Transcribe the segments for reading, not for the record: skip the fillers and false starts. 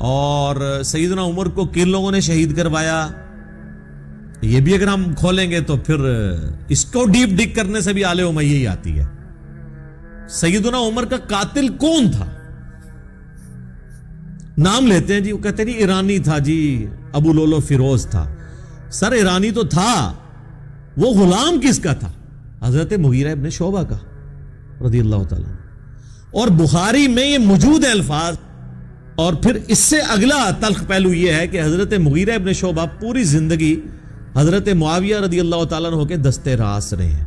اور سیدنا عمر کو کن لوگوں نے شہید کروایا، یہ بھی اگر ہم کھولیں گے تو پھر اس کو ڈیپ ڈگ کرنے سے بھی آل امیہ ہی آتی ہے. سیدنا عمر کا قاتل کون تھا؟ نام لیتے ہیں جی، وہ کہتے ہیں جی ایرانی تھا جی، ابو لولو فیروز تھا. سر ایرانی تو تھا، وہ غلام کس کا تھا؟ حضرت مغیرہ ابن شعبہ کا رضی اللہ تعالیٰ. اور بخاری میں یہ موجود ہے الفاظ. اور پھر اس سے اگلا تلخ پہلو یہ ہے کہ حضرت مغیرہ ابن شعبہ پوری زندگی حضرت معاویہ رضی اللہ تعالیٰ عنہ کے دستے راس رہے ہیں.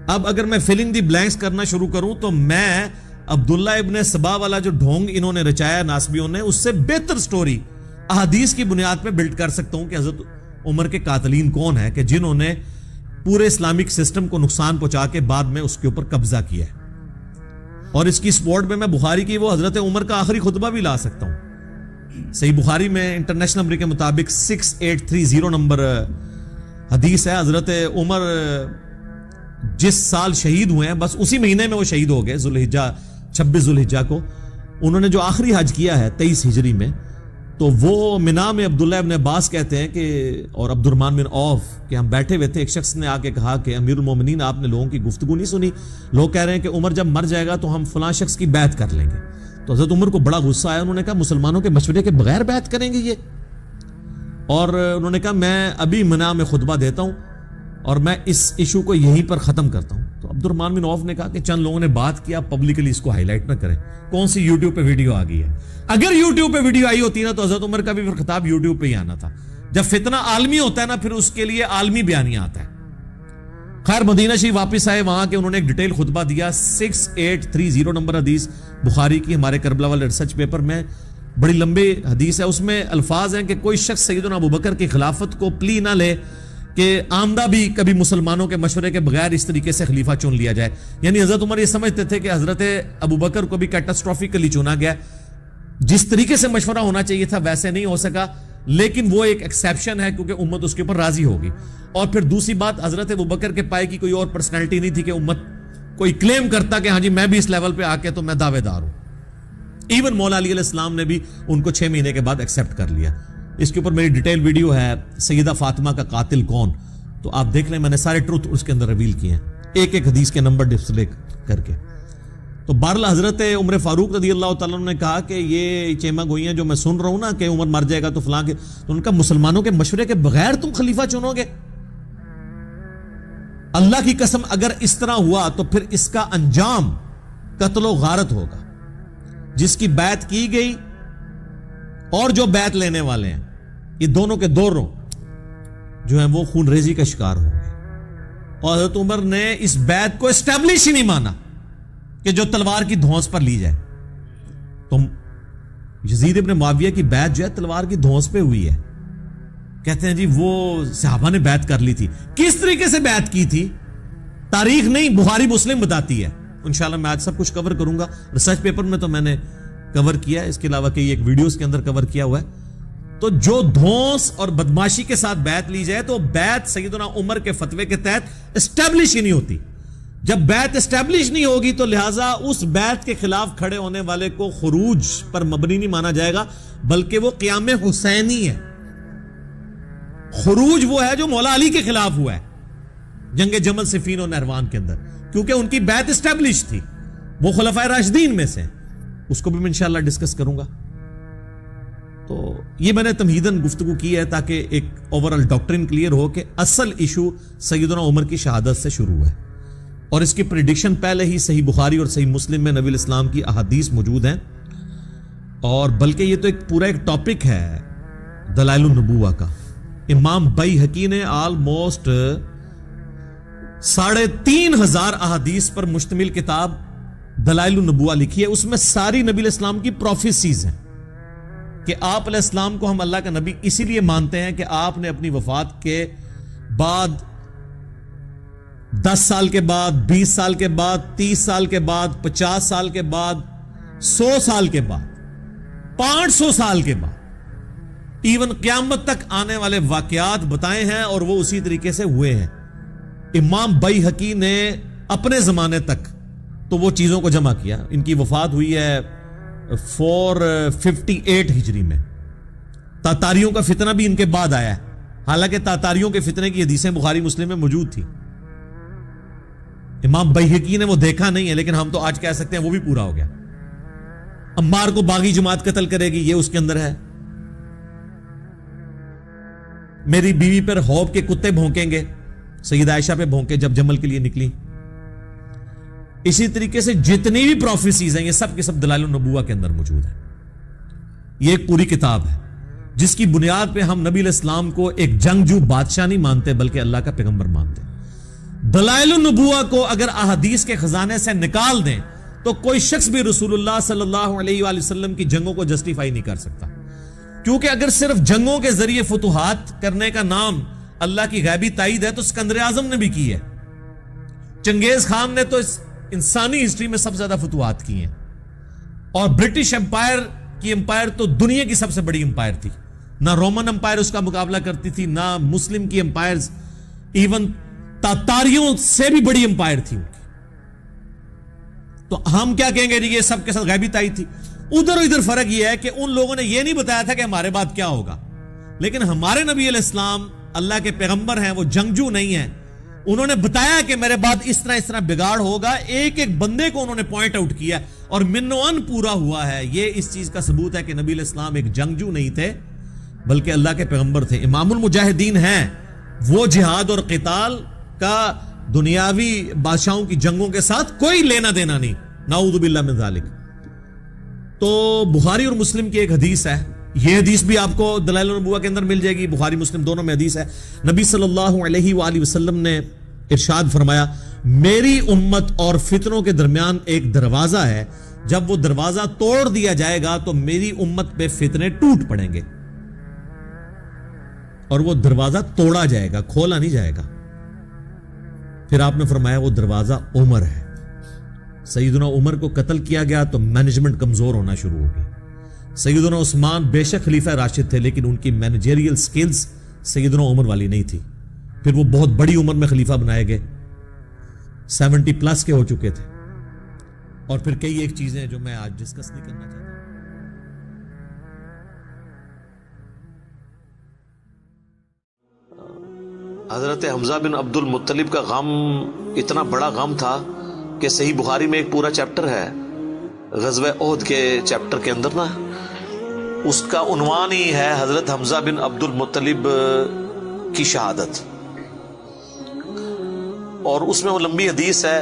اب اگر میں فلنگ دی بلینکس کرنا شروع کروں تو میں عبداللہ ابن سبا والا جو ڈھونگ انہوں نے رچایا ناسبیوں نے، اس سے بہتر سٹوری احادیث کی بنیاد پہ بلڈ کر سکتا ہوں کہ حضرت عمر کے قاتلین کون ہیں کہ جنہوں نے پورے اسلامک سسٹم کو نقصان پہنچا کے بعد میں اس کے اوپر قبضہ کیا ہے. اور اس کی سپورٹ میں بخاری کی وہ حضرت عمر کا آخری خطبہ بھی لا سکتا ہوں. صحیح بخاری میں انٹرنیشنل نمبر کے مطابق 6830 نمبر حدیث ہے. حضرت عمر جس سال شہید ہوئے ہیں بس اسی مہینے میں وہ شہید ہو گئے، 26 ذوالحجہ کو. انہوں نے جو آخری حج کیا ہے 23 ہجری میں، تو وہ منا میں عبداللہ ابن عباس کہتے ہیں کہ اور عبد الرحمن بن عوف کہ ہم بیٹھے ہوئے تھے، ایک شخص نے آ کے کہا کہ امیر المومنین آپ نے لوگوں کی گفتگو نہیں سنی، لوگ کہہ رہے ہیں کہ عمر جب مر جائے گا تو ہم فلاں شخص کی بیعت کر لیں گے. تو حضرت عمر کو بڑا غصہ آیا، انہوں نے کہا مسلمانوں کے مشورے کے بغیر بیعت کریں گے یہ؟ اور انہوں نے کہا میں ابھی منا میں خطبہ دیتا ہوں اور میں اس ایشو کو یہیں پر ختم کرتا ہوں. تو عبد الرحمن بن عوف نے کہا کہ چند لوگوں نے بات کیا، پبلکلی اس کو ہائی لائٹ نہ کریں. کون سی یوٹیوب پہ ویڈیو آ گئی ہے؟ اگر یوٹیوب پہ ویڈیو آئی ہوتی نا تو حضرت عمر کا بھی پھر خطاب یوٹیوب پہ ہی آنا تھا. جب فتنہ عالمی ہوتا ہے نا پھر اس کے لیے عالمی بیانیہ آتا ہے. خیر مدینہ شریف واپس آئے، وہاں کے انہوں نے ایک ڈیٹیل خطبہ دیا. 6830 نمبر حدیث بخاری کی، ہمارے کربلا والے ریسرچ پیپر میں بڑی لمبی حدیث ہے. اس میں الفاظ ہیں کہ کوئی شخص سیدنا ابوبکر کی خلافت کو پلی نہ لے کہ آمدہ بھی کبھی مسلمانوں کے مشورے کے بغیر اس طریقے سے خلیفہ چن لیا جائے. یعنی حضرت عمر یہ سمجھتے تھے کہ حضرت ابوبکر کو بھی کیٹاسٹروفیکلی چنا گیا، جس طریقے سے مشورہ ہونا چاہیے تھا ویسے نہیں ہو سکا، لیکن وہ ایک ایکسیپشن ہے کیونکہ امت اس کے اوپر راضی ہوگی. اور پھر دوسری بات، حضرت ابوبکر کے پائے کی کوئی اور پرسنالٹی نہیں تھی کہ امت کوئی کلیم کرتا کہ ہاں جی میں بھی اس لیول پہ آ کے تو میں دعوے دار ہوں. ایون مولا علی علیہ السلام نے بھی ان کو 6 مہینے کے بعد ایکسیپٹ کر لیا. اس کے اوپر میری ڈیٹیل ویڈیو ہے سیدہ فاطمہ کا قاتل کون، تو آپ دیکھ لیں، میں نے سارے ٹروتھ اس کے اندر ریویل کیے ہیں ایک ایک حدیث کے نمبر ڈسپلے کر کے. تو بہرحال حضرت عمر فاروق رضی اللہ تعالیٰ نے کہا کہ یہ چیما گوئیاں جو میں سن رہا ہوں نا کہ عمر مر جائے گا تو فلاں کے، تو ان کا مسلمانوں کے مشورے کے بغیر تم خلیفہ چنو گے؟ اللہ کی قسم اگر اس طرح ہوا تو پھر اس کا انجام قتل و غارت ہوگا. جس کی بیعت کی گئی اور جو بیعت لینے والے ہیں یہ دونوں کے دونوں جو ہیں وہ خون ریزی کا شکار ہوں گے. اور حضرت عمر نے اس بیعت کو اسٹیبلش ہی نہیں مانا کہ جو تلوار کی دھونس پر لی جائے. تو یزید ابن معاویہ کی بیعت جو ہے تلوار کی دھونس پہ ہوئی ہے. کہتے ہیں جی وہ صحابہ نے بیعت کر لی تھی. کس طریقے سے بیعت کی تھی تاریخ نہیں، بخاری مسلم بتاتی ہے. انشاءاللہ میں آج سب کچھ کور کروں گا. ریسرچ پیپر میں تو میں نے کور کیا ہے، اس کے علاوہ کئی ایک ویڈیوز کے اندر کور کیا ہوا ہے. تو جو دھونس اور بدماشی کے ساتھ بیعت لی جائے تو بیعت سیدنا عمر کے فتوے کے تحت اسٹیبلش ہی نہیں ہوتی. جب بیعت اسٹیبلش نہیں ہوگی تو لہٰذا اس بیعت کے خلاف کھڑے ہونے والے کو خروج پر مبنی نہیں مانا جائے گا، بلکہ وہ قیام حسینی ہے. خروج وہ ہے جو مولا علی کے خلاف ہوا ہے جنگ جمل صفین اور نہروان کے اندر، کیونکہ ان کی بیعت اسٹیبلش تھی، وہ خلفائے راشدین میں سے. اس کو بھی میں انشاءاللہ ڈسکس کروں گا. تو یہ میں نے تمہیداً گفتگو کی ہے تاکہ ایک اوورال ڈاکٹرن کلیئر ہو کہ اصل ایشو سیدنا عمر کی شہادت سے شروع ہے. اور اس کی پریڈکشن پہلے ہی صحیح بخاری اور صحیح مسلم میں نبی الاسلام کی احادیث موجود ہیں. اور بلکہ یہ تو ایک پورا ایک ٹاپک ہے دلائل النبوہ کا. امام بیہقی نے آلموسٹ 3500 احادیث پر مشتمل کتاب دلائل النبوہ لکھی ہے. اس میں ساری نبی الاسلام کی پروفیسیز ہیں کہ آپ علیہ السلام کو ہم اللہ کا نبی اسی لیے مانتے ہیں کہ آپ نے اپنی وفات کے بعد 10 سال کے بعد، 20 سال کے بعد، 30 سال کے بعد، 50 سال کے بعد، 100 سال کے بعد، 500 سال کے بعد، ایون قیامت تک آنے والے واقعات بتائے ہیں اور وہ اسی طریقے سے ہوئے ہیں. امام بیہقی نے اپنے زمانے تک تو وہ چیزوں کو جمع کیا. ان کی وفات ہوئی ہے 458 ہجری میں. تاتاریوں کا فتنہ بھی ان کے بعد آیا ہے، حالانکہ تاتاریوں کے فتنے کی حدیثیں بخاری مسلم میں موجود تھی. امام بیہقی نے وہ دیکھا نہیں ہے، لیکن ہم تو آج کہہ سکتے ہیں وہ بھی پورا ہو گیا. عمار کو باغی جماعت قتل کرے گی، یہ اس کے اندر ہے. میری بیوی پر حوض کے کتے بھونکیں گے، سیدہ عائشہ پہ بھونکے جب جمل کے لیے نکلی. اسی طریقے سے جتنی بھی پروفیسیز ہیں یہ سب کے سب دلائل النبوہ کے اندر موجود ہیں. یہ ایک پوری کتاب ہے جس کی بنیاد پہ ہم نبی علیہ السلام کو ایک جنگجو بادشاہ نہیں مانتے بلکہ اللہ کا پیغمبر مانتے. دلائل النبوہ کو اگر احادیث کے خزانے سے نکال دیں تو کوئی شخص بھی رسول اللہ صلی اللہ علیہ وآلہ وسلم کی جنگوں کو جسٹیفائی نہیں کر سکتا، کیونکہ اگر صرف جنگوں کے ذریعے فتوحات کرنے کا نام اللہ کی غیبی تائید ہے تو سکندر اعظم نے بھی کی ہے. چنگیز خان نے تو انسانی ہسٹری میں سب سے زیادہ فتوحات کی ہیں، اور برٹش امپائر کی امپائر تو دنیا کی سب سے بڑی امپائر تھی. نہ رومن امپائر اس کا مقابلہ کرتی تھی، نہ مسلم کی امپائرز، ایون تاتاریوں سے بھی بڑی امپائر تھی ان کی. تو ہم کیا کہیں گے جی یہ سب کے ساتھ غیبی تائید تھی. ادھر ادھر فرق یہ ہے کہ ان لوگوں نے یہ نہیں بتایا تھا کہ ہمارے بعد کیا ہوگا، لیکن ہمارے نبی علیہ السلام اللہ کے پیغمبر ہیں، وہ جنگجو نہیں ہیں. انہوں نے بتایا کہ میرے بعد اس طرح بگاڑ ہوگا. ایک ایک بندے کو انہوں نے پوائنٹ آؤٹ کیا اور من و ان پورا ہوا ہے. یہ اس چیز کا ثبوت ہے کہ نبی علیہ السلام ایک جنگجو نہیں تھے بلکہ اللہ کے پیغمبر تھے. امام المجاہدین ہیں، وہ جہاد اور قتال کا دنیاوی بادشاہوں کی جنگوں کے ساتھ کوئی لینا دینا نہیں، نعوذ باللہ من ذالک. تو بخاری اور مسلم کی ایک حدیث ہے، یہ حدیث بھی آپ کو دلائل النبوہ کے اندر مل جائے گی، بخاری مسلم دونوں میں حدیث ہے. نبی صلی اللہ علیہ وآلہ وسلم نے ارشاد فرمایا، میری امت اور فتنوں کے درمیان ایک دروازہ ہے، جب وہ دروازہ توڑ دیا جائے گا تو میری امت پہ فتنے ٹوٹ پڑیں گے. اور وہ دروازہ توڑا جائے گا، کھولا نہیں جائے گا. پھر آپ نے فرمایا وہ دروازہ عمر ہے. سیدنا عمر کو قتل کیا گیا تو مینجمنٹ کمزور ہونا شروع ہو گئی. سیدنا عثمان بے شک خلیفہ راشد تھے لیکن ان کی مینیجریل سکلز سیدنا عمر والی نہیں تھی. پھر وہ بہت بڑی عمر میں خلیفہ بنائے گئے، 70 پلس کے ہو چکے تھے. اور پھر کئی ایک چیزیں جو میں آج ڈسکس نہیں کرنا چاہتا. حضرت حمزہ بن عبد المطلب کا غم اتنا بڑا غم تھا کہ صحیح بخاری میں ایک پورا چیپٹر ہے غزوہ احد کے چیپٹر کے اندر نا، اس کا عنوان ہی ہے حضرت حمزہ بن عبد المطلب کی شہادت. اور اس میں وہ لمبی حدیث ہے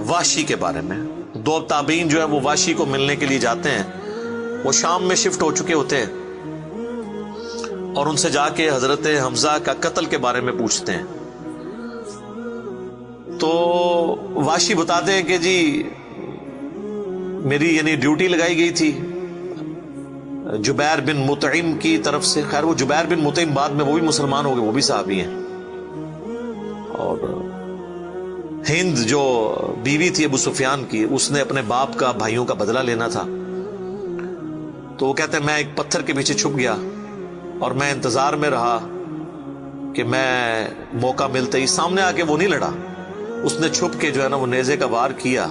واشی کے بارے میں. 2 تابعین جو ہے وہ واشی کو ملنے کے لیے جاتے ہیں، وہ شام میں شفٹ ہو چکے ہوتے ہیں، اور ان سے جا کے حضرت حمزہ کا قتل کے بارے میں پوچھتے ہیں. تو واشی بتاتے ہیں کہ جی میری یعنی ڈیوٹی لگائی گئی تھی جبیر بن مطعم کی طرف سے. خیر وہ جبیر بن مطعم بعد میں وہ بھی مسلمان ہو گئے، وہ بھی صحابی ہیں. اور ہند جو بیوی تھی ابو سفیان کی، اس نے اپنے باپ کا بھائیوں کا بدلہ لینا تھا. تو وہ کہتے ہیں میں ایک پتھر کے پیچھے چھپ گیا اور میں انتظار میں رہا کہ میں موقع ملتے ہی سامنے آ کے وہ نہیں لڑا، اس نے چھپ کے جو ہے نا وہ نیزے کا وار کیا.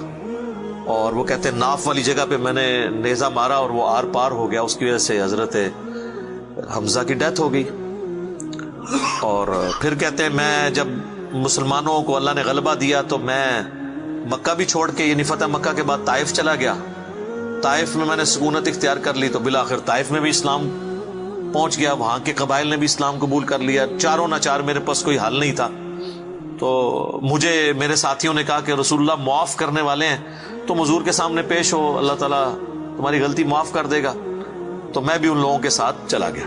اور وہ کہتے ہیں ناف والی جگہ پہ میں نے نیزہ مارا اور وہ آر پار ہو گیا. اس کی وجہ سے حضرت حمزہ کی ڈیتھ ہو گئی. اور پھر کہتے ہیں میں جب مسلمانوں کو اللہ نے غلبہ دیا تو میں مکہ بھی چھوڑ کے یعنی فتح مکہ کے بعد طائف چلا گیا. طائف میں نے سکونت اختیار کر لی تو بالآخر طائف میں بھی اسلام پہنچ گیا. وہاں کے قبائل نے بھی اسلام قبول کر لیا. چاروں ناچار میرے پاس کوئی حل نہیں تھا. تو مجھے میرے ساتھیوں نے کہا کہ رسول اللہ معاف کرنے والے ہیں، تم حضور کے سامنے پیش ہو، اللہ تعالیٰ تمہاری غلطی معاف کر دے گا. تو میں بھی ان لوگوں کے ساتھ چلا گیا.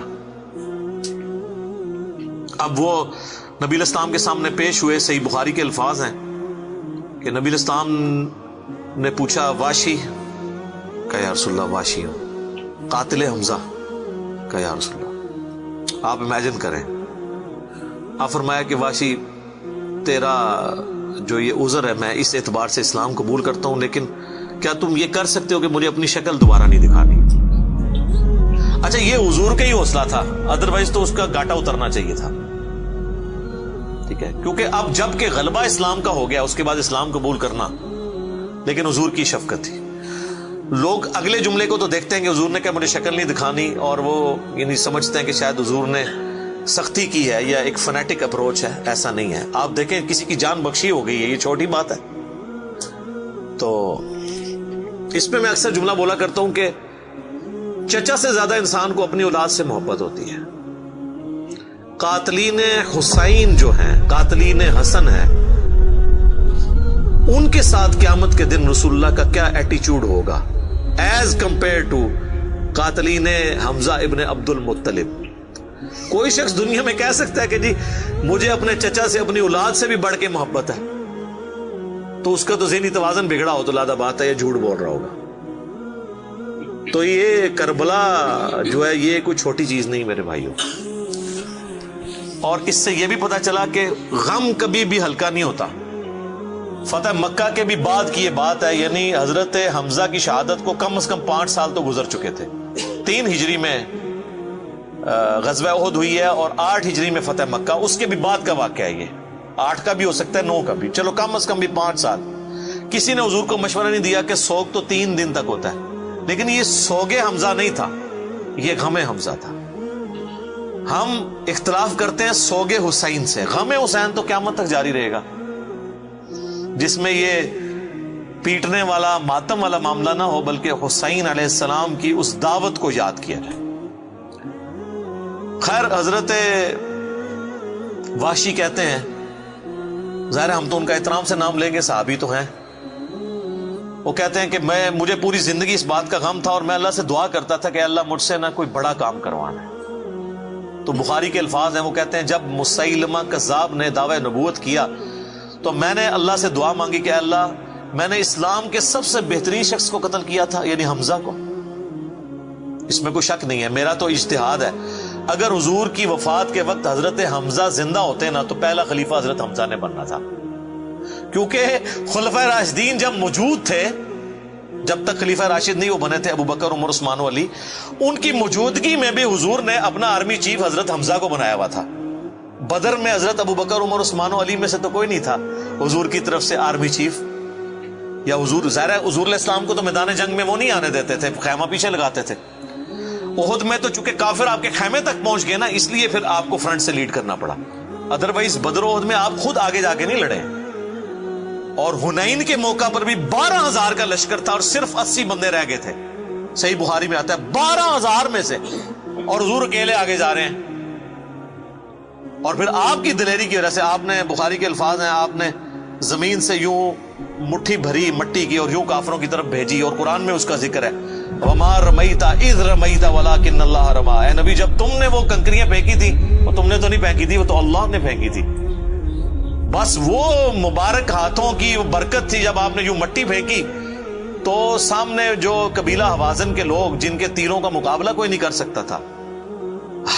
اب وہ نبی علیہ السلام کے سامنے پیش ہوئے. صحیح بخاری کے الفاظ ہیں کہ نبی علیہ السلام نے پوچھا واشی؟ کہا یا رسول اللہ واشی ہوں. قاتل حمزہ؟ کہا یا رسول اللہ. آپ امیجن کریں، آپ فرمایا کہ واشی تیرا جو یہ عذر ہے میں اس اعتبار سے اسلام قبول کرتا ہوں، لیکن کیا تم یہ کر سکتے ہو کہ مجھے اپنی شکل دوبارہ نہیں دکھانی؟ اچھا یہ حضور کا ہی حوصلہ تھا، ادروائز تو اس کا گاٹا اترنا چاہیے تھا. ٹھیک ہے، کیونکہ اب جب کہ غلبہ اسلام کا ہو گیا اس کے بعد اسلام قبول کرنا، لیکن حضور کی شفقت تھی. لوگ اگلے جملے کو تو دیکھتے ہیں کہ حضور نے کہا مجھے شکل نہیں دکھانی، اور وہ یعنی سمجھتے ہیں کہ شاید حضور نے سختی کی ہے یا ایک فنیٹک اپروچ ہے. ایسا نہیں ہے. آپ دیکھیں کسی کی جان بخشی ہو گئی ہے، یہ چھوٹی بات ہے. تو اس پہ میں اکثر جملہ بولا کرتا ہوں کہ چچا سے زیادہ انسان کو اپنی اولاد سے محبت ہوتی ہے. قاتلین حسین جو ہیں، قاتلین حسن ہیں، ان کے ساتھ قیامت کے دن رسول اللہ کا کیا ایٹیچیوڈ ہوگا ایز کمپیئر ٹو قاتلین حمزہ ابن عبد المطلب. کوئی شخص دنیا میں کہہ سکتا ہے کہ جی مجھے اپنے چچا سے اپنی اولاد سے بھی بڑھ کے محبت ہے، تو اس کا تو ذہنی توازن بگڑا ہو تو لادہ بات ہے، یہ جھوٹ بول رہا ہوگا. تو یہ کربلا جو ہے یہ کوئی چھوٹی چیز نہیں میرے بھائیوں. اور اس سے یہ بھی پتا چلا کہ غم کبھی بھی ہلکا نہیں ہوتا. فتح مکہ کے بھی بعد کی یہ بات ہے، یعنی حضرت حمزہ کی شہادت کو کم از کم 5 سال تو گزر چکے تھے. 3 ہجری میں غزوہ احد ہوئی ہے اور 8 ہجری میں فتح مکہ. اس کے بھی بعد کا واقعہ ہے، یہ 8 کا بھی ہو سکتا ہے 9 کا بھی، چلو کم از کم بھی 5 سال. کسی نے حضور کو مشورہ نہیں دیا کہ سوگ تو 3 دن تک ہوتا ہے، لیکن یہ سوگ حمزہ نہیں تھا، یہ غم حمزہ تھا. ہم اختلاف کرتے ہیں سوگ حسین سے، غم حسین تو قیامت تک جاری رہے گا، جس میں یہ پیٹنے والا ماتم والا معاملہ نہ ہو، بلکہ حسین علیہ السلام کی اس دعوت کو یاد کیا جائے. خیر حضرت وحشی کہتے ہیں، ظاہر ہم تو ان کا احترام سے نام لیں گے، صحابی تو ہیں. وہ کہتے ہیں کہ مجھے پوری زندگی اس بات کا غم تھا اور میں اللہ سے دعا کرتا تھا کہ اللہ مجھ سے نہ کوئی بڑا کام کروانا ہے. تو بخاری کے الفاظ ہیں، وہ کہتے ہیں جب مسیلمہ کذاب نے دعوی نبوت کیا تو میں نے اللہ سے دعا مانگی کہ اللہ میں نے اسلام کے سب سے بہترین شخص کو قتل کیا تھا، یعنی حمزہ کو. اس میں کوئی شک نہیں ہے، میرا تو اجتہاد ہے. اگر حضور کی وفات کے وقت حضرت حمزہ زندہ ہوتے نا تو پہلا خلیفہ حضرت حمزہ نے بننا تھا، کیونکہ خلفائے راشدین جب موجود تھے، جب تک خلیفہ راشد نہیں وہ بنے تھے ابو بکر عمر عثمان و علی، ان کی موجودگی میں بھی حضور نے اپنا آرمی چیف حضرت حمزہ کو بنایا ہوا تھا. بدر میں حضرت ابو بکر عمر عثمان و علی میں سے تو کوئی نہیں تھا حضور کی طرف سے آرمی چیف. یا حضور ظاہر ہے حضور علیہ السلام کو تو میدان جنگ میں وہ نہیں آنے دیتے تھے، خیمہ پیچھے لگاتے تھے. احد میں تو چونکہ کافر آپ کے خیمے تک پہنچ گئے نا، اس لیے پھر آپ کو فرنٹ سے لیڈ کرنا پڑا، ادروائز بدر و احد میں آپ خود آگے جا کے نہیں لڑے. اور حنین کے موقع پر بھی 12,000 کا لشکر تھا اور صرف 80 بندے رہ گئے تھے. صحیح بخاری میں آتا ہے 12,000 میں سے، اور حضور اکیلے آگے جا رہے ہیں. اور پھر آپ کی دلیری کی وجہ سے آپ نے، بخاری کے الفاظ ہیں، آپ نے زمین سے یوں مٹھی بھری مٹی کی اور یوں کافروں کی طرف بھیجی، اور قرآن میں اس کا ذکر ہے وَمَا رَمَيْتَ إِذْ رَمَيْتَ وَلَكِنَّ اللَّهَ رَمَىٰ. اے نبی جب تم نے وہ کنکریاں پھینکی تھی، وہ تم نے تو نہیں پھینکی تھی، وہ تو اللہ نے پھینکی تھی. بس وہ مبارک ہاتھوں کی برکت تھی. جب آپ نے یوں مٹی پھینکی تو سامنے جو قبیلہ حوازن کے لوگ جن کے تیروں کا مقابلہ کوئی نہیں کر سکتا تھا،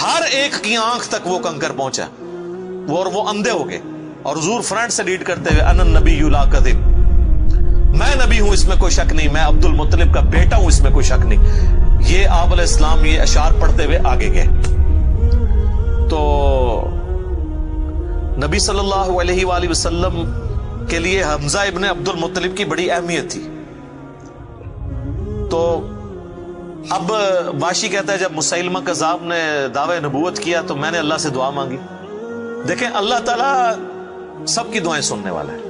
ہر ایک کی آنکھ تک وہ کنکر پہنچا، اور وہ اندھے ہو گئے. اور حضور فرنٹ سے لیڈ کرتے ہوئے انا النبی لا کذب، میں نبی ہوں اس میں کوئی شک نہیں، میں عبد المطلب کا بیٹا ہوں اس میں کوئی شک نہیں. یہ آپ علیہ السلام یہ اشعار پڑھتے ہوئے آگے گئے. تو نبی صلی اللہ علیہ وآلہ وسلم کے لیے حمزہ ابن عبد المطلب کی بڑی اہمیت تھی. تو اب واشی کہتا ہے جب مسیلمہ کذاب نے دعوی نبوت کیا تو میں نے اللہ سے دعا مانگی. دیکھیں اللہ تعالیٰ سب کی دعائیں سننے والا ہے،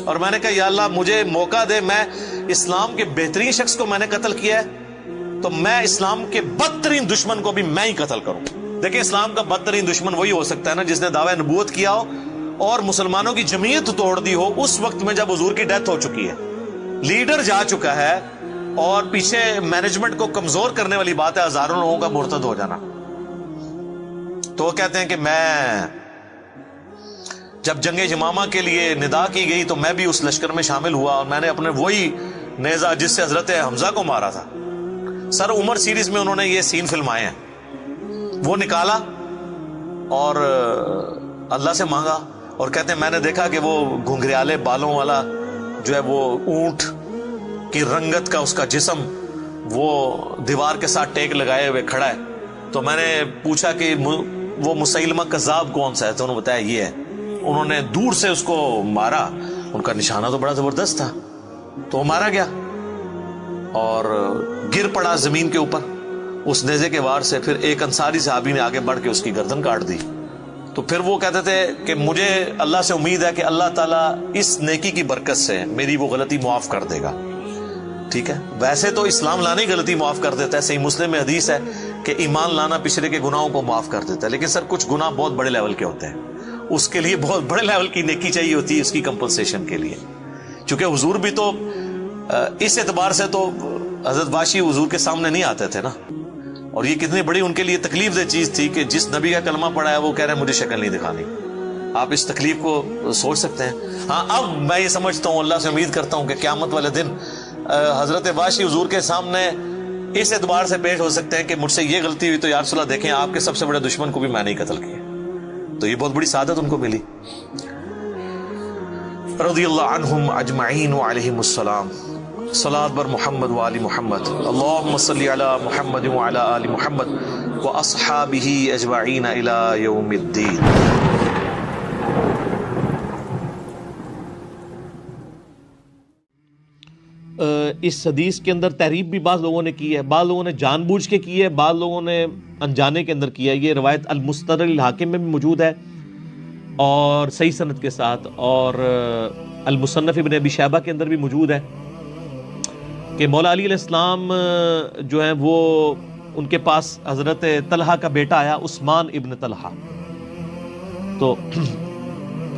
اور میں نے کہا یا اللہ مجھے موقع دے، میں اسلام کے بہترین شخص کو میں نے قتل کیا ہے تو میں اسلام کے بدترین دشمن کو بھی میں ہی قتل کروں. دیکھیں اسلام کا بدترین دشمن وہی ہو سکتا ہے نا جس نے دعوی نبوت کیا ہو اور مسلمانوں کی جمعیت توڑ دی ہو اس وقت میں جب حضور کی ڈیتھ ہو چکی ہے، لیڈر جا چکا ہے، اور پیچھے مینجمنٹ کو کمزور کرنے والی بات ہے ہزاروں لوگوں کا مرتد ہو جانا. تو وہ کہتے ہیں کہ میں جب جنگ یمامہ کے لیے ندا کی گئی تو میں بھی اس لشکر میں شامل ہوا، اور میں نے اپنے وہی نیزہ جس سے حضرت حمزہ کو مارا تھا، سر عمر سیریز میں انہوں نے یہ سین فلمائے ہیں، وہ نکالا اور اللہ سے مانگا. اور کہتے ہیں میں نے دیکھا کہ وہ گھنگریالے بالوں والا جو ہے وہ اونٹ کی رنگت کا اس کا جسم وہ دیوار کے ساتھ ٹیک لگائے ہوئے کھڑا ہے. تو میں نے پوچھا کہ وہ مسیلمہ کذاب کون سا ہے، تو انہوں نے بتایا یہ ہے. انہوں نے دور سے اس کو مارا، ان کا نشانہ تو بڑا زبردست تھا، تو وہ مارا گیا. اور گر پڑا زمین کے اوپر اس نیزے کے وار سے. پھر ایک انصاری صحابی نے آگے بڑھ کے اس کی گردن کاٹ دی. تو پھر وہ کہتے تھے کہ مجھے اللہ سے امید ہے کہ اللہ تعالیٰ اس نیکی کی برکت سے میری وہ غلطی معاف کر دے گا. ٹھیک ہے, ویسے تو اسلام لانے ہی غلطی معاف کر دیتا ہے. صحیح مسلم میں حدیث ہے کہ ایمان لانا پچھلے کے گناہوں کو معاف کر دیتا ہے. لیکن سر کچھ گناہ بہت بڑے لیول کے ہوتے ہیں, اس کے لیے بہت بڑے لیول کی نیکی چاہیے ہوتی ہے اس کی کمپنسیشن کے لیے. چونکہ حضور بھی تو اس اعتبار سے تو حضرت واشی حضور کے سامنے نہیں آتے تھے نا, اور یہ کتنی بڑی ان کے لیے تکلیف دہ چیز تھی کہ جس نبی کا کلمہ پڑھا ہے وہ کہہ رہے ہیں مجھے شکل نہیں دکھانی. آپ اس تکلیف کو سوچ سکتے ہیں. ہاں, اب میں یہ سمجھتا ہوں, اللہ سے امید کرتا ہوں کہ قیامت والے دن حضرت واشی حضور کے سامنے اس اعتبار سے پیش ہو سکتے ہیں کہ مجھ سے یہ غلطی ہوئی تو یا رسول اللہ دیکھیں آپ کے سب سے بڑے دشمن کو بھی میں نہیں قتل کیا. تو یہ بہت بڑی سعادت ان کو ملی. رضی اللہ عنہم اجمعین وعلیہم السلام. صلاۃ بر محمد وآل محمد. اللہم صلی علی محمد وعلی آل محمد واصحابہ اجمعین الی یوم الدین. اس حدیث کے اندر تحریف بھی بعض لوگوں نے کی ہے, بعض لوگوں نے جان بوجھ کے کی ہے, بعض لوگوں نے انجانے کے اندر کیا ہے. یہ روایت المستدرک الحاکم میں بھی موجود ہے اور صحیح سند کے ساتھ, اور المصنف ابن ابی شیبہ کے اندر بھی موجود ہے کہ مولا علی علیہ السلام جو ہیں وہ ان کے پاس حضرت طلحہ کا بیٹا آیا, عثمان ابن طلحہ. تو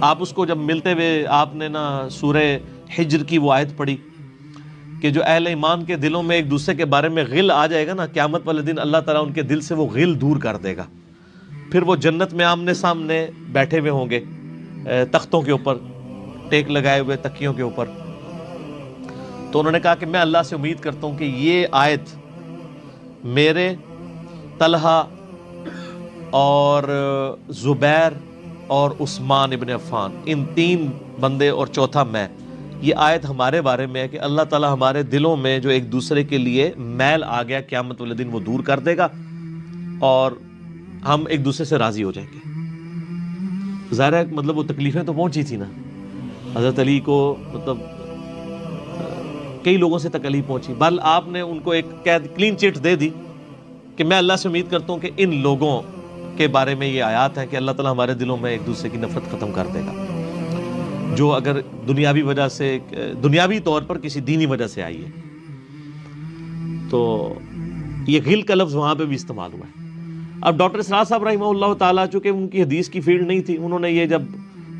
آپ اس کو جب ملتے ہوئے آپ نے نا سورہ حجر کی وہ آیت پڑھی کہ جو اہل ایمان کے دلوں میں ایک دوسرے کے بارے میں غل آ جائے گا نا, قیامت والے دن اللہ تعالیٰ ان کے دل سے وہ غل دور کر دے گا. پھر وہ جنت میں آمنے سامنے بیٹھے ہوئے ہوں گے, تختوں کے اوپر ٹیک لگائے ہوئے تکیوں کے اوپر. تو انہوں نے کہا کہ میں اللہ سے امید کرتا ہوں کہ یہ آیت میرے, طلحہ اور زبیر اور عثمان ابن عفان, ان تین بندے اور چوتھا میں, یہ آیت ہمارے بارے میں ہے کہ اللہ تعالیٰ ہمارے دلوں میں جو ایک دوسرے کے لیے میل آ گیا قیامت والے دن وہ دور کر دے گا اور ہم ایک دوسرے سے راضی ہو جائیں گے. ظاہر ہے مطلب وہ تکلیفیں تو پہنچی تھی نا حضرت علی کو, مطلب کئی لوگوں سے تکلیف پہنچی. بل آپ نے ان کو ایک کلین چٹ دے دی کہ میں اللہ سے امید کرتا ہوں کہ ان لوگوں کے بارے میں یہ آیات ہے کہ اللہ تعالیٰ ہمارے دلوں میں ایک دوسرے کی نفرت ختم کر دے گا, جو اگر دنیاوی وجہ سے, دنیاوی طور پر کسی دینی وجہ سے آئی ہے. تو یہ غل کا لفظ وہاں پہ بھی استعمال ہوا ہے. اب ڈاکٹر اسرار صاحب رحمہ اللہ تعالیٰ, چونکہ ان کی حدیث کی فیلڈ نہیں تھی, انہوں نے یہ جب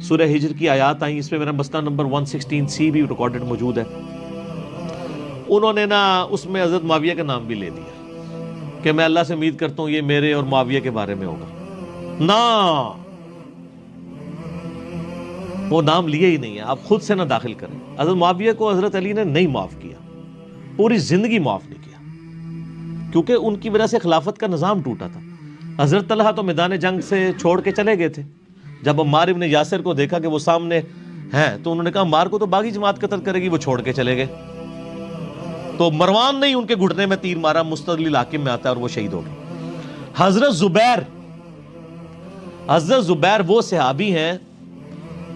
سورہ ہجر کی آیات آئیں, اس پہ میرا مسئلہ نمبر 116C بھی ریکارڈڈ موجود ہے, انہوں نے نا اس میں حضرت معاویہ کا نام بھی لے دیا کہ میں اللہ سے امید کرتا ہوں یہ میرے اور معاویہ کے بارے میں ہوگا. نا, وہ نام لیا ہی نہیں ہے, آپ خود سے نہ داخل کریں. حضرت معاویہ کو حضرت علی نے نہیں معاف کیا, پوری زندگی معاف نہیں کیا, کیونکہ ان کی وجہ سے خلافت کا نظام ٹوٹا تھا. حضرت طلحہ تو میدان جنگ سے چھوڑ کے چلے گئے تھے. جب عمار ابن یاسر کو دیکھا کہ وہ سامنے ہیں تو انہوں نے کہا عمار کو تو باغی جماعت قتل کرے گی, وہ چھوڑ کے چلے گئے. تو مروان نے ہی ان کے گھٹنے میں تیر مارا, مستدرک الحاکم میں آتا ہے, اور وہ شہید ہو گئے. حضرت زبیر وہ صحابی ہیں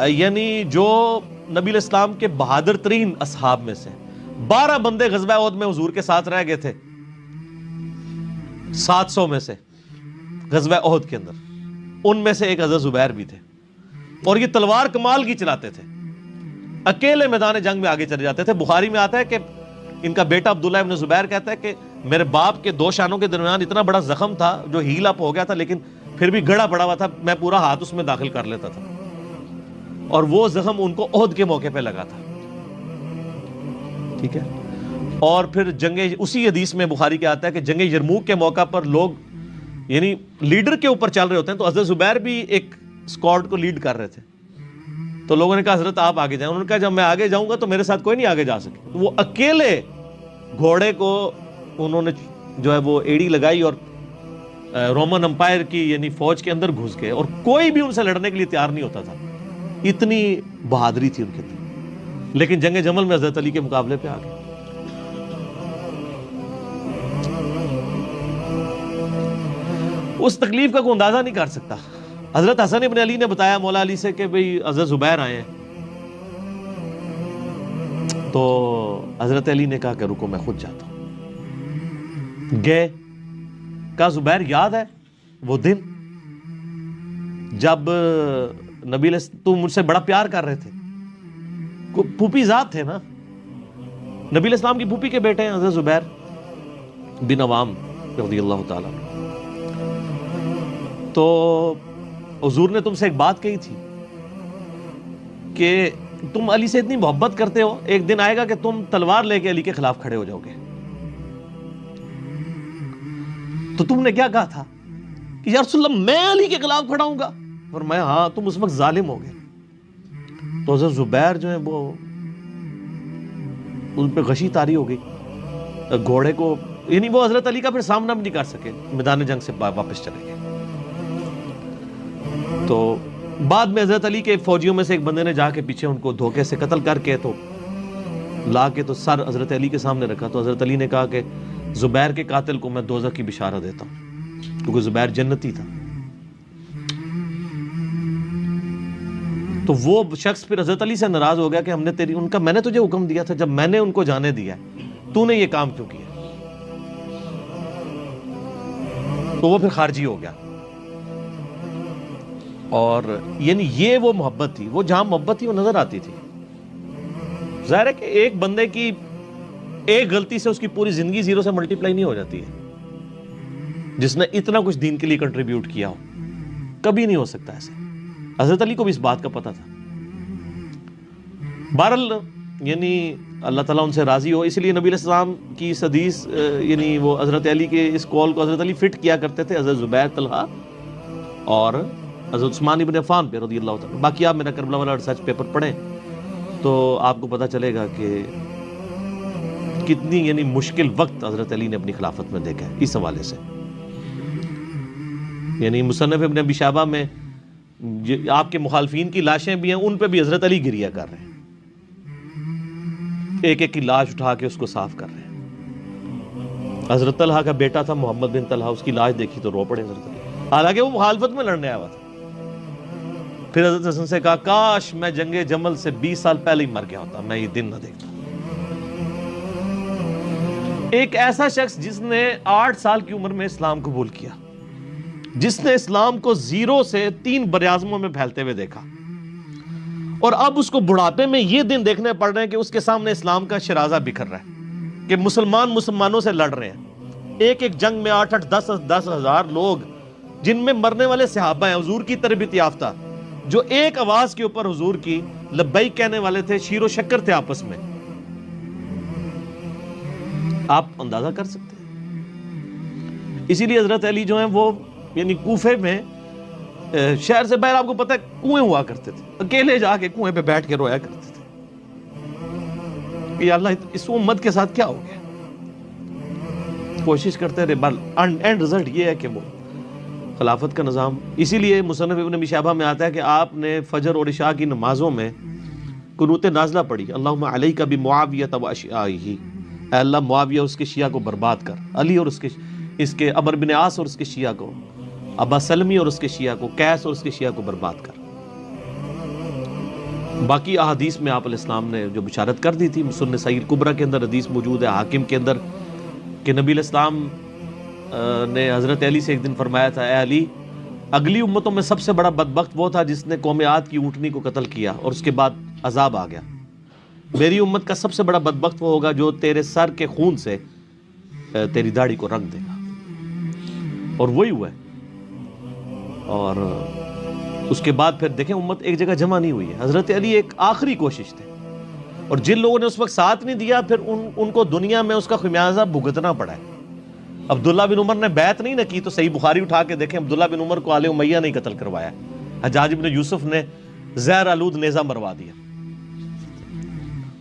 یعنی جو نبی علیہ السلام کے بہادر ترین اصحاب میں سے 12 بندے غزوہ احد میں حضور کے ساتھ رہ گئے تھے 700 میں سے غزوہ احد کے اندر, ان میں سے ایک حضرت زبیر بھی تھے. اور یہ تلوار کمال کی چلاتے تھے, اکیلے میدان جنگ میں آگے چلے جاتے تھے. بخاری میں آتا ہے کہ ان کا بیٹا عبداللہ ابن زبیر کہتا ہے کہ میرے باپ کے 2 شانوں کے درمیان اتنا بڑا زخم تھا جو ہیل اپ ہو گیا تھا, لیکن پھر بھی گڑا پڑا ہوا تھا, میں پورا ہاتھ اس میں داخل کر لیتا تھا, اور وہ زخم ان کو احد کے موقع پہ لگا تھا. ٹھیک ہے. اور پھر جنگ, اسی حدیث میں بخاری کے آتا ہے کہ جنگ یرموک کے موقع پر لوگ یعنی لیڈر کے اوپر چل رہے ہوتے ہیں, تو حضرت زبیر بھی ایک اسکواڈ کو لیڈ کر رہے تھے. تو لوگوں نے کہا حضرت آپ آگے جائیں. انہوں نے کہا جب میں آگے جاؤں گا تو میرے ساتھ کوئی نہیں آگے جا سکے. وہ اکیلے گھوڑے کو انہوں نے جو ہے وہ ایڑی لگائی اور رومن امپائر کی یعنی فوج کے اندر گھس گئے, اور کوئی بھی ان سے لڑنے کے لیے تیار نہیں ہوتا تھا. اتنی بہادری تھی ان کے اندر. لیکن جنگ جمل میں حضرت علی کے مقابلے پہ آ گئے. اس تکلیف کا کوئی اندازہ نہیں کر سکتا. حضرت حسن ابن علی نے بتایا مولا علی سے کہ بھئی حضرت زبیر آئے ہیں, تو حضرت علی نے کہا کہ رکو میں خود جاتا ہوں. گئے، کہا زبیر یاد ہے وہ دن جب نبی تم مجھ سے بڑا پیار کر رہے تھے؟ پھوپھی ذات تھے نا، نبی علیہ السلام کی پھوپھی کے بیٹے ہیں حضرت زبیر بن عوام رضی اللہ تعالیٰ عنہ۔ تو حضور نے تم سے ایک بات کہی تھی کہ تم علی سے اتنی محبت کرتے ہو، ایک دن آئے گا کہ تم تلوار لے کے علی کے خلاف کھڑے ہو جاؤ گے۔ تو تم نے کیا کہا تھا کہ یا رسول اللہ میں علی کے خلاف کھڑا ہوں گا؟ اور میں ہاں، تم اس وقت ظالم ہو گئے۔ تو حضرت زبیر جو ہے وہ ان پہ غشی طاری ہو گئی، گھوڑے کو، یعنی وہ حضرت علی کا پھر سامنا بھی نہیں کر سکے، میدان جنگ سے واپس چلے گئے۔ تو بعد میں حضرت علی کے فوجیوں میں سے ایک بندے نے جا کے پیچھے ان کو دھوکے سے قتل کر کے تو لا کے تو سر حضرت علی کے سامنے رکھا۔ تو حضرت علی نے کہا کہ زبیر کے قاتل کو میں دوزخ کی بشارت دیتا ہوں، کیونکہ زبیر جنتی تھا۔ تو وہ شخص پھر حضرت علی سے ناراض ہو گیا کہ ہم نے میں نے تجھے حکم دیا تھا، جب میں نے ان کو جانے دیا تو نے یہ کام کیوں کیا؟ تو وہ پھر خارجی ہو گیا۔ اور یعنی یہ وہ محبت تھی، وہ جہاں محبت تھی وہ نظر آتی تھی۔ ظاہر ہے کہ ایک بندے کی ایک غلطی سے اس کی پوری زندگی زیرو سے ملٹی پلائی نہیں ہو جاتی ہے، جس نے اتنا کچھ دین کے لیے کنٹریبیوٹ کیا ہو، کبھی نہیں ہو سکتا ایسے۔ حضرت علی کو بھی اس بات کا پتہ تھا۔ بہرحال یعنی اللہ تعالیٰ ان سے راضی ہو، اس لیے نبی علیہ السلام کی اس حدیث یعنی وہ حضرت علی کے اس قول کو حضرت علی فٹ کیا کرتے تھے حضرت زبیر، طلحہ اور حضرت عثمان ابن عفان پہ رضی اللہ تعالیٰ۔ باقی آپ میرا کربلا والا ریسرچ پیپر پڑھیں تو آپ کو پتہ چلے گا کہ کتنی یعنی مشکل وقت حضرت علی نے اپنی خلافت میں دیکھا ہے اس حوالے سے۔ یعنی مصنف ابن ابی شیبہ میں آپ کے مخالفین کی لاشیں بھی ہیں، ان پہ بھی حضرت علی گریہ کر رہے ہیں، ایک ایک کی لاش اٹھا کے اس کو صاف کر رہے ہیں۔ حضرت طلحہ کا بیٹا تھا محمد بن طلحہ، اس کی لاش دیکھی تو رو پڑے حضرت علی، حالانکہ وہ مخالفت میں لڑنے آیا ہوا تھا۔ پھر حضرت حسن سے کہا کاش میں جنگ جمل سے 20 سال پہلے ہی مر گیا ہوتا، میں یہ دن نہ دیکھتا۔ ایک ایسا شخص جس نے 8 سال کی عمر میں اسلام قبول کیا، جس نے اسلام کو زیرو سے 3 براعظموں میں پھیلتے ہوئے دیکھا، اور اب اس کو بڑھاپے میں یہ دن دیکھنے پڑ رہے ہیں کہ اس کے سامنے اسلام کا شرازہ بکھر رہا ہے، کہ مسلمانوں سے لڑ رہے ہیں۔ ایک ایک جنگ میں 8-8 10 ہزار لوگ، جن میں مرنے والے صحابہ ہیں حضور کی تربیت یافتہ، جو ایک آواز کے اوپر حضور کی لبیک کہنے والے تھے، شیر و شکر تھے آپس میں۔ آپ اندازہ کر سکتے ہیں۔ اسی لیے حضرت علی جو ہیں وہ یعنی کوفے میں شہر سے باہر، آپ کو پتہ ہے کنویں ہوا کرتے تھے، اکیلے جا کے کنویں پہ بیٹھ کے رویا کرتے تھے کہ یا اللہ اس امت کے ساتھ کیا ہو گیا۔ کوشش کرتے رہے، اینڈ رزلٹ یہ ہے کہ وہ خلافت کا نظام۔ اسی لیے مصنف ابن ابی شیبہ میں آتا ہے کہ آپ نے فجر اور عشاء کی نمازوں میں قنوت نازلہ پڑھی، اللہم علیک بمعاویہ و اشیاعہ، اے اللہ معاویہ اس کے شیعہ کو برباد کر، علی اور اس کے عمرو بن عاص اور اس کے شیعہ کو، ابا سلمی اور اس کے شیعہ کو، قیس اور اس کے شیعہ کو برباد کر۔ باقی احادیث میں آپ علیہ السلام نے جو بشارت کر دی تھی، مسنن صحیح کبریٰ کے اندر حدیث موجود ہے، حاکم کے اندر، کہ نبی علیہ السلام نے حضرت علی سے ایک دن فرمایا تھا، اے علی اگلی امتوں میں سب سے بڑا بدبخت وہ تھا جس نے قوم عاد کی اونٹنی کو قتل کیا اور اس کے بعد عذاب آ گیا۔ میری امت کا سب سے بڑا بدبخت وہ ہوگا جو تیرے سر کے خون سے تیری داڑھی کو رنگ دے گا، اور وہی ہوا ہے۔ اور اس کے بعد پھر دیکھیں امت ایک جگہ جمع نہیں ہوئی ہے۔ حضرت علی ایک آخری کوشش تھے، اور جن لوگوں نے اس وقت ساتھ نہیں دیا پھر ان کو دنیا میں اس کا خمیازہ بھگتنا پڑا ہے۔ عبداللہ بن عمر نے بیعت نہیں نہ کی تو صحیح بخاری اٹھا کے دیکھیں، عبداللہ بن عمر کو آل امیہ نے قتل کروایا، حجاج بن یوسف نے زہر آلود نیزہ مروا دیا۔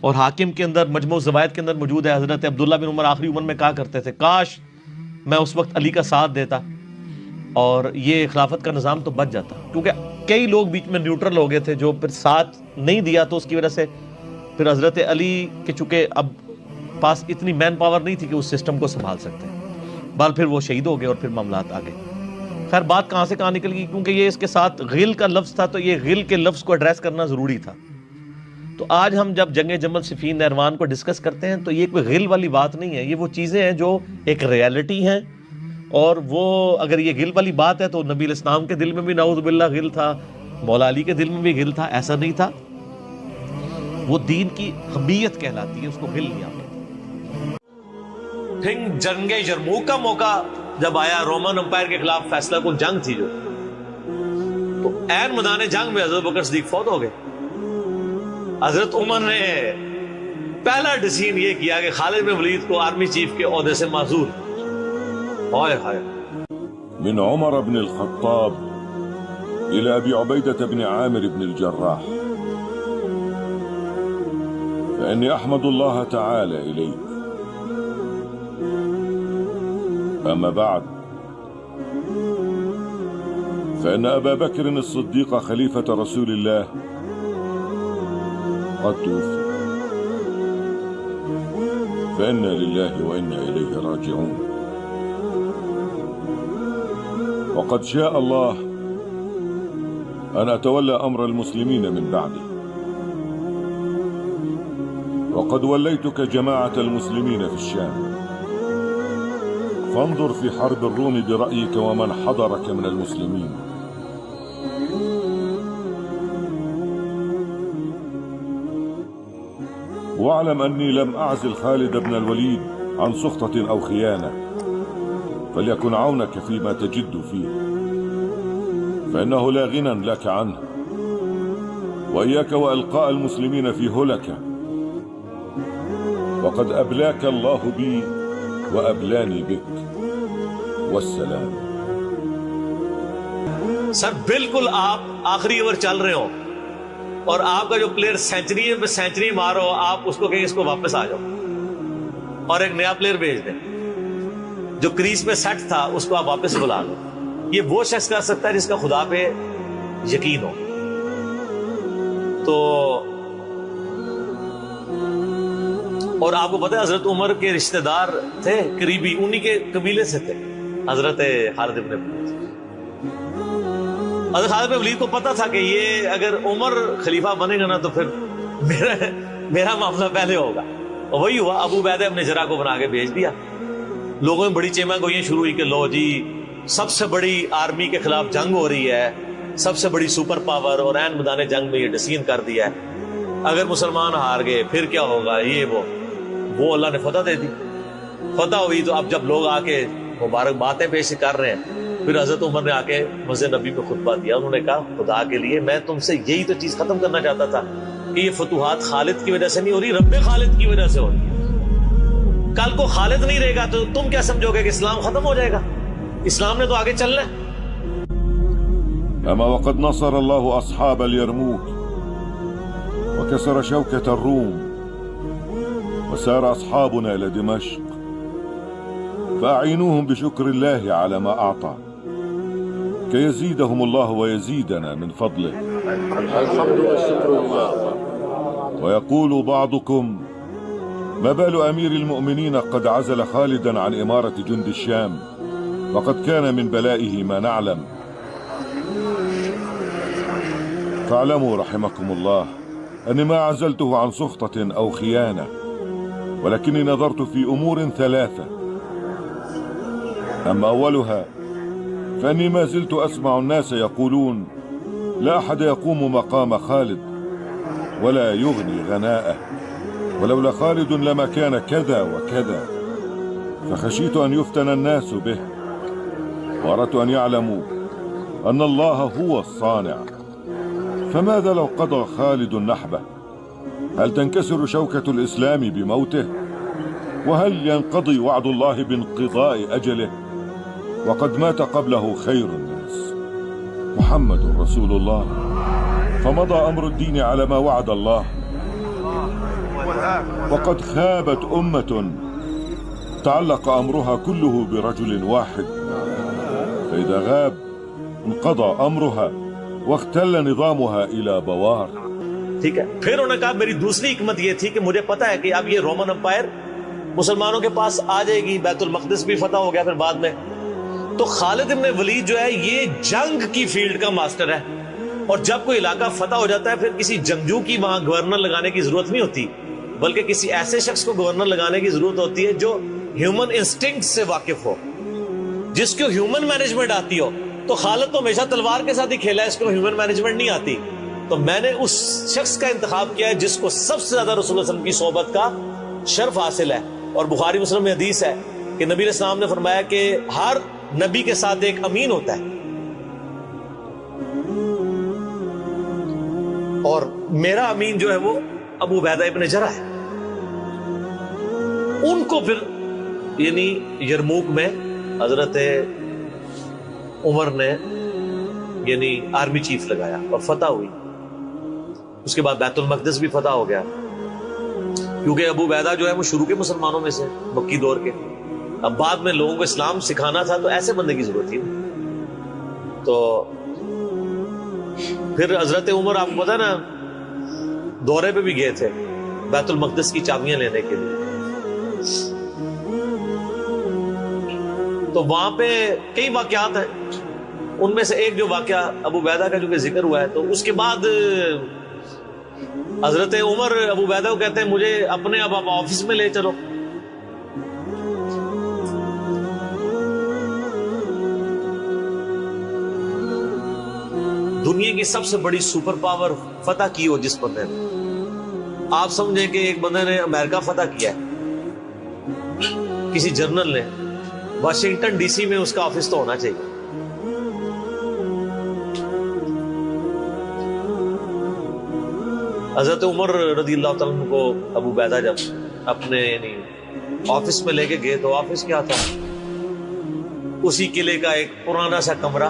اور حاکم کے اندر مجموع الزوائد کے اندر موجود ہے، حضرت عبداللہ بن عمر آخری عمر میں کہا کرتے تھے کاش میں اس وقت علی کا ساتھ دیتا اور یہ خلافت کا نظام تو بچ جاتا، کیونکہ کئی لوگ بیچ میں نیوٹرل ہو گئے تھے جو پھر ساتھ نہیں دیا، تو اس کی وجہ سے پھر حضرت علی کے چونکہ اب پاس اتنی مین پاور نہیں تھی کہ اس سسٹم کو سنبھال سکتے، بال پھر وہ شہید ہو گئے اور پھر معاملات آ گئے۔ خیر بات کہاں سے کہاں نکل گئی، کیونکہ یہ اس کے ساتھ غل کا لفظ تھا، تو یہ غل کے لفظ کو ایڈریس کرنا ضروری تھا۔ تو آج ہم جب جنگ جمل صفین نہروان کو ڈسکس کرتے ہیں تو یہ کوئی غل والی بات نہیں ہے، یہ وہ چیزیں ہیں جو ایک ریالٹی ہیں، اور وہ اگر یہ غل والی بات ہے تو نبی علیہ السلام کے دل میں بھی نعوذ باللہ غل تھا، مولا علی کے دل میں بھی غل تھا، ایسا نہیں تھا. وہ دین کی حمیت کہلاتی ہے، اس کو غل نہیں آتا. پھر جنگ یرموک کا موقع جب آیا، رومن امپائر کے خلاف فیصلہ کن جنگ تھی جو، تو عین میدان جنگ میں حضرت بکر صدیق فوت ہو گئے. حضرت عمر نے پہلا ڈیسیژن یہ کیا کہ خالد بن ولید کو آرمی چیف کے عہدے سے معزول. ہائے ہائے. من عمر بن الخطاب إلى أبي عبيدة بن عامر بن الجراح فإني أحمد الله تعالى إليك. أما بعد فإن أبا بكر الصديق خليفة رسول الله قد توفي، فإنا لله وإنا إليه راجعون. وقد شاء الله أن أتولى أمر المسلمين من بعده، وقد وليتك جماعة المسلمين في الشام، فانظر في حرب الروم برأيك ومن حضرك من المسلمين. واعلم أني لم أعزل خالد بن الوليد عن سخطة أو خيانة، فليكن عونك فيما تجد فيه، فإنه لا غنى لك عنه. وإياك وإلقاء المسلمين في هلكة، وقد أبلاك الله بي وأبلاني بك، والسلام. سر بالکل آپ آخری اوور چل رہے ہو اور آپ کا جو پلیئر سینچری میں سینچری مارو، آپ اس کو کہیں اس کو واپس آ جاؤ اور ایک نیا پلیئر بھیج دیں. جو کریز پہ سیٹ تھا اس کو آپ واپس بلا لو. یہ وہ شخص کر سکتا ہے جس کا خدا پہ یقین ہو. تو اور آپ کو پتہ ہے حضرت عمر کے رشتہ دار تھے قریبی، انہی کے قبیلے سے تھے حضرت خالد بن ولید. حضرت خالد بن ولید کو پتہ تھا کہ یہ اگر عمر خلیفہ بنے گا نا تو پھر میرا معاملہ پہلے ہوگا. اور وہی ہوا. ابو عبیدہ ابن جراح کو بنا کے بھیج دیا. لوگوں میں بڑی چیمہ گوئیاں شروع ہوئی کہ لو جی سب سے بڑی آرمی کے خلاف جنگ ہو رہی ہے، سب سے بڑی سپر پاور، اور عین میدان جنگ میں یہ ڈیسیژن کر دیا ہے اگر مسلمان ہار گئے پھر کیا ہوگا، یہ وہ اللہ نے فتح دے دی. فتح ہوئی تو اب جب لوگ آ کے مبارک باتیں پیش کر رہے ہیں، پھر حضرت عمر نے آ کے مسجد نبی میں خطبہ دیا. انہوں نے کہا خدا کے لیے میں تم سے یہی تو چیز ختم کرنا چاہتا تھا کہ یہ فتوحات خالد کی وجہ سے نہیں ہو رہی، رب خالد کی وجہ سے ہو رہی ہے. کل کو خالد نہیں رہے گا تو تم کیا سمجھو گے کہ اسلام ختم ہو جائے گا؟ اسلام نے تو آگے چلنا ہے. أما وقد نصر الله أصحاب اليرموك وكسر شوكة الروم، وسار أصحابنا إلى دمشق، فأعينوهم بشكر الله على ما أعطى كي يزيدهم الله ويزيدنا من فضله. الحمد والشكر لله. ويقول بعضكم ما بال أمير المؤمنين قد عزل خالدا عن إمارة جند الشام، وقد كان من بلائه ما نعلم. فاعلموا رحمكم الله أني ما عزلته عن سخطة أو خيانة، ولكني نظرت في أمور ثلاثة. أما أولها فأني ما زلت أسمع الناس يقولون لا أحد يقوم مقام خالد ولا يغني غناءه، ولولا خالد لما كان كذا وكذا، فخشيت أن يفتن الناس به، وأردت أن يعلموا أن الله هو الصانع. فماذا لو قضى خالد نحبه؟ هل تنكسر شوكة الإسلام بموته؟ وهل ينقضي وعد الله بانقضاء أجله؟ وقد مات قبله خير الناس محمد رسول الله، فمضى أمر الدين على ما وعد الله. وقد خابت أمة تعلق أمرها كله برجل واحد، فإذا غاب انقضى أمرها واختل نظامها إلى بوار. ٹھیک ہے. پھر انہوں نے کہا میری دوسری حکمت یہ تھی کہ مجھے پتا ہے کہ اب یہ رومن امپائر مسلمانوں کے پاس آ جائے گی، بیت المقدس بھی فتح ہو گیا پھر بعد میں، تو خالد ابن ولید جو ہے یہ جنگ کی فیلڈ کا ماسٹر ہے، اور جب کوئی علاقہ فتح ہو جاتا ہے پھر کسی جنگجو کی وہاں گورنر لگانے کی ضرورت نہیں ہوتی، بلکہ کسی ایسے شخص کو گورنر لگانے کی ضرورت ہوتی ہے جو ہیومن انسٹنکٹ سے واقف ہو، جس کو ہیومن مینجمنٹ آتی ہو. تو خالد تو ہمیشہ تلوار کے ساتھ ہی کھیلا ہے، اس کو ہیومن مینجمنٹ نہیں آتی. تو میں نے اس شخص کا انتخاب کیا ہے جس کو سب سے زیادہ رسول اللہ صلی اللہ علیہ وسلم کی صحبت کا شرف حاصل ہے. اور بخاری مسلم میں حدیث ہے کہ نبی علیہ السلام نے فرمایا کہ ہر نبی کے ساتھ ایک امین ہوتا ہے، اور میرا امین جو ہے وہ ابو عبیدہ ابن جرح ہے. ان کو پھر یعنی یرموک میں حضرت عمر نے یعنی آرمی چیف لگایا اور فتح ہوئی. اس کے بعد بیت المقدس بھی فتح ہو گیا، کیونکہ ابو عبیدہ جو ہے وہ شروع کے مسلمانوں میں سے، مکی دور کے. اب بعد میں لوگوں کو اسلام سکھانا تھا تو ایسے بندے کی ضرورت تھی. تو پھر حضرت عمر آپ کو پتا نا دورے پہ بھی گئے تھے بیت المقدس کی چابیاں لینے کے لیے. تو وہاں پہ کئی واقعات ہیں، ان میں سے ایک جو واقعہ ابو عبیدہ کا جو کہ ذکر ہوا ہے، تو اس کے بعد حضرت عمر ابو عبیدہ کو کہتے ہیں مجھے اپنے اب آپ آفس میں لے چلو. دنیا کی سب سے بڑی سپر پاور فتح کی ہو جس بندے نے، آپ سمجھیں کہ ایک بندے نے امریکہ فتح کیا ہے، کسی جنرل نے، واشنگٹن ڈی سی میں اس کا آفس تو ہونا چاہیے. حضرت عمر رضی اللہ تعالیٰ عنہ کو ابو عبیدہ جب اپنے یعنی آفس میں لے کے گئے تو آفس کیا تھا؟ اسی قلعے کا ایک پرانا سا کمرہ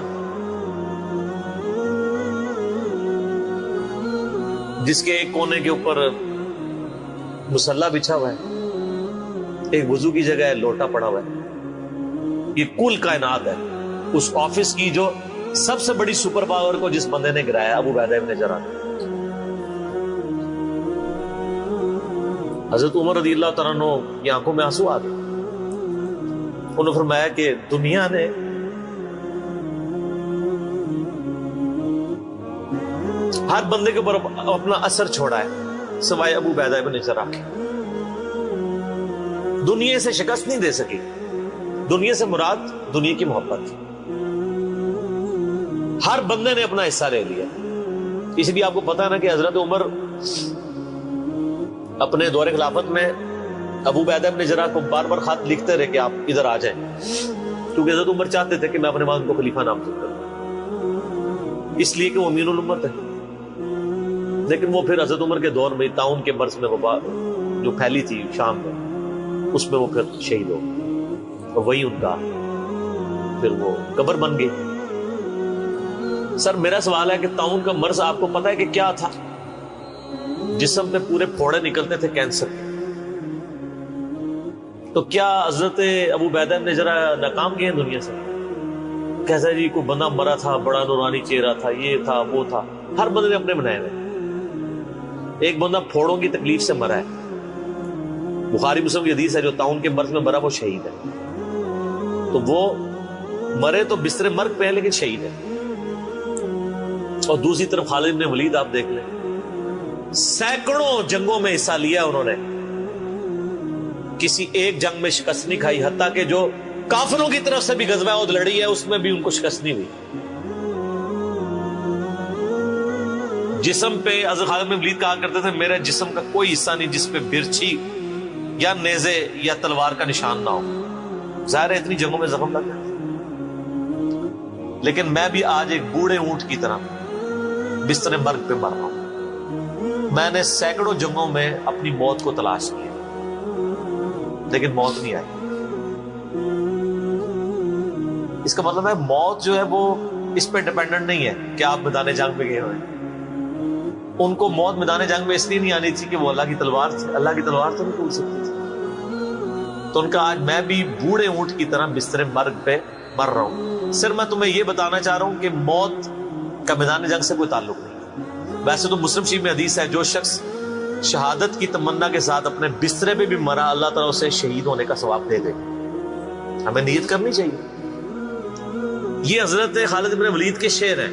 جس کے ایک کونے کے اوپر مصلی بچھا ہوا ہے، ایک وضو کی جگہ ہے، لوٹا پڑا ہوا ہے. یہ کل کائنات ہے. اس آفس کی جو سب سے بڑی سپر پاور کو جس بندے نے گرایا ابو عبیدہ ابن جرح نے. حضرت عمر رضی اللہ تعالیٰ عنہ کی آنکھوں میں آنسو آ گئے. انہوں نے فرمایا کہ دنیا نے ہر بندے کے اوپر اپنا اثر چھوڑا ہے سوائے ابو عبیدہ ابن جرح کے. دنیا سے شکست نہیں دے سکی. دنیا سے مراد دنیا کی محبت. ہر بندے نے اپنا حصہ لے لیا. اس لیے آپ کو پتا ہے نا کہ حضرت عمر اپنے دور خلافت میں ابو عبیدہ ابن جرح کو بار بار خط لکھتے رہے کہ آپ ادھر آ جائیں، کیونکہ حضرت عمر چاہتے تھے کہ میں اپنے بعد کو خلیفہ نامزد کروں، اس لیے کہ وہ امین الامت ہے. لیکن وہ پھر حضرت عمر کے دور میں طاعون کے مرض میں وبا جو پھیلی تھی شام میں، اس میں وہ پھر شہید ہو گئے، اور وہی ان کا پھر وہ قبر بن گئی. سر میرا سوال ہے کہ طاعون کا مرض آپ کو پتا ہے کہ کیا تھا؟ جسم میں پورے پھوڑے نکلتے تھے کینسر. تو کیا حضرت ابو عبیدہ ابن جرح ناکام گئے دنیا سے؟ کیسا جی کوئی بندہ مرا تھا، بڑا نورانی چہرہ تھا، یہ تھا وہ تھا. ہر بندے نے اپنے بنائے ہوئے. ایک بندہ پھوڑوں کی تکلیف سے مرا ہے، بخاری مسلم کی حدیث ہے، جو طاعون کے مرض میں مرا وہ شہید ہے. تو وہ مرے تو بستر مرگ پہ ہے لیکن شہید ہے. اور دوسری طرف خالد بن ولید آپ دیکھ لیں، سینکڑوں جنگوں میں حصہ لیا انہوں نے، کسی ایک جنگ میں شکست نہیں کھائی، حتیٰ کہ جو کافروں کی طرف سے بھی غزوہ احد لڑی ہے اس میں بھی ان کو شکست نہیں ہوئی. جسم پہ حضرت خالد بن ولید کہا کرتے تھے میرے جسم کا کوئی حصہ نہیں جس پہ برچھی یا نیزے یا تلوار کا نشان نہ ہو. ظاہر ہے اتنی جنگوں میں زخم لگ گئے، لیکن میں بھی آج ایک بوڑھے اونٹ کی طرح بستر مرگ پہ مر رہا ہوں. میں نے سینکڑوں جنگوں میں اپنی موت کو تلاش کیا لیکن موت نہیں آئی. اس کا مطلب ہے موت جو ہے وہ اس پہ ڈیپینڈنٹ نہیں ہے کہ آپ میدان جنگ میں گئے ہوئے. ان کو موت میدان جنگ میں اس لیے نہیں آنی تھی کہ وہ اللہ کی تلوار تھی، اللہ کی تلوار تو نہیں ٹوٹ سکتی تھی. تو ان کا آج میں بھی بوڑھے اونٹ کی طرح بستر مرگ پہ مر رہا ہوں. صرف میں تمہیں یہ بتانا چاہ رہا ہوں کہ موت کا میدان جنگ سے کوئی تعلق نہیں. ویسے تو مسلم شریف میں حدیث ہے جو شخص شہادت کی تمنا کے ساتھ اپنے بسترے پہ بھی مرا اللہ تعالیٰ اسے شہید ہونے کا ثواب دے دے. ہمیں نیت کرنی چاہیے. یہ حضرت خالد بن ولید کے شعر ہیں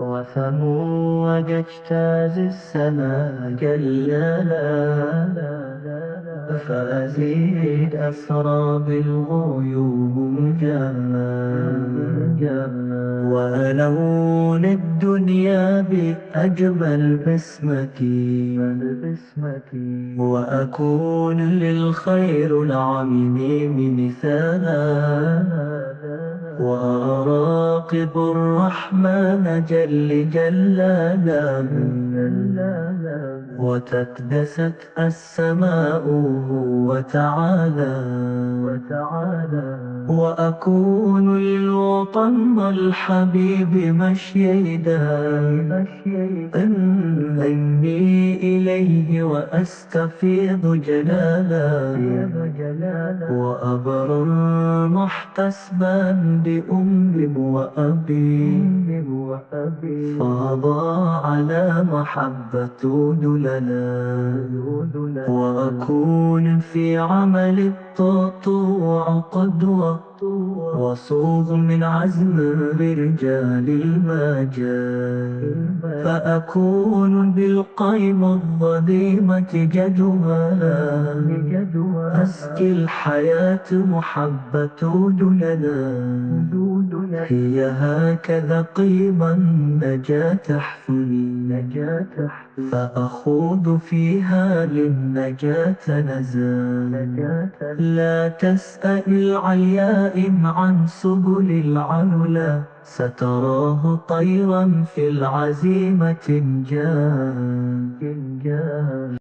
وثمود اجتاز السماء جلالا فأزيد أسرى بالغيوم جمالا وألون الدنيا بأجمل بسمة وأكون للخير العميم مثالا وأراقب الرحمن جل جلالا وتقدست السماء وتعالى وأكون للوطن الحبيب مشيدا إني إليه وأستفيض جلالا وأبرر محتسبا بأمي وأبي فاضى على محبة دللا وأكون في عمل التطوع قدوة وصوغ من عزم برجال المجال فأكون بالقيم الظليمة جدولا أسقي الحياة محبة دللا هي هكذا قيم النجاة تحفني فأخوض فيها للنجاة نزال لا تسأل العيائم عن سبل العلا ستراه طيرا في العزيمة انجال